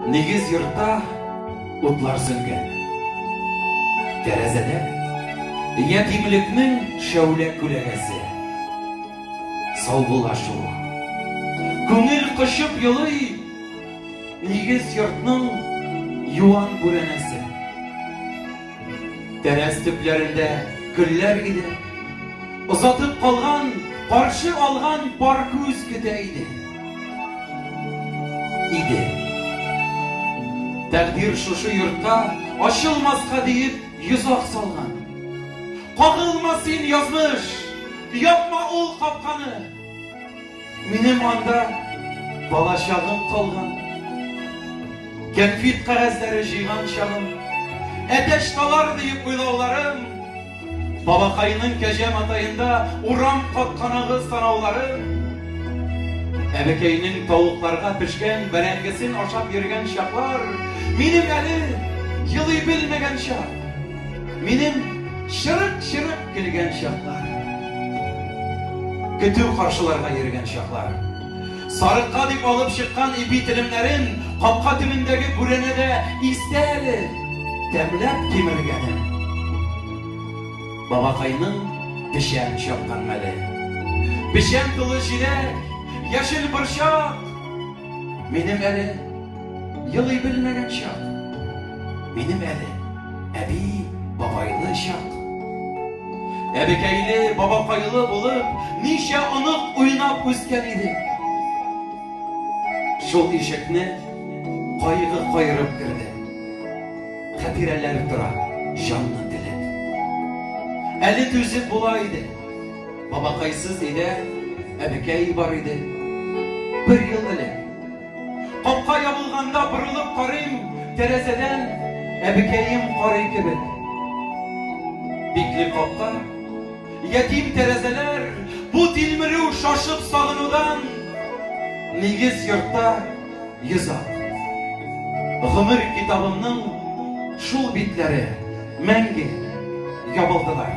Nigiz yurtta utlar söngen. Terezede yetimlikning şöyle күләгәсе. Саубулашу. Күңел кышып йылый, nigiz yurtның юан бүрәнәсе. Тәрәз төпләрендә гөлләр иде. Озатып калган, каршы алган бар күз көтә иде. Тәкъдир шушы йортка ачылмаска дип йозак салган. Кагылма син язмыш, япма ул капканы. Минем анда балачагым калган. Кәнфит кәгазьләре җыйган чагым, әтәч талар дип уйлауларым, бабакайның кәҗә матаенда урам катканагы санауларым, әбекәйнең тавыкларга пешкән бәрәңгесен ашап йөргән чаклар, минем әле йылый белмәгән чак, минем чырык-чырык көлгән чаклар, көтү каршыларга йөргән чаклар, сарыкка дип алып чыккан ипи телемнәрен капка төбендәге бүрәнәдә истә әле тәмләп кимергәнем. Бабакайның пешән чапкан мәле, пешән тулы җиләк, яшел борчак, минем әле йылый белмәгән чак, минем әле әби бабайлы чак. Әбекәйле, бабакайлы булып, ничә онык уйнап үскән иде. Шул ишекне кайгы кайрып керде. Хәтирәләр тора, җанны телеп. Әле түзеп була иде. Бабакайсыз иде, әбекәй бар иде. Бер ел элек. Капка ябылганда борылып карыйм, тәрәзәдән әбекәем карый кебек. Бикле капка, ятим тәрәзәләр, бу тилмерү шашып сагынудан nigiz yurtta йозак. Гомер китабымның шул битләре мәңге ябылдылар.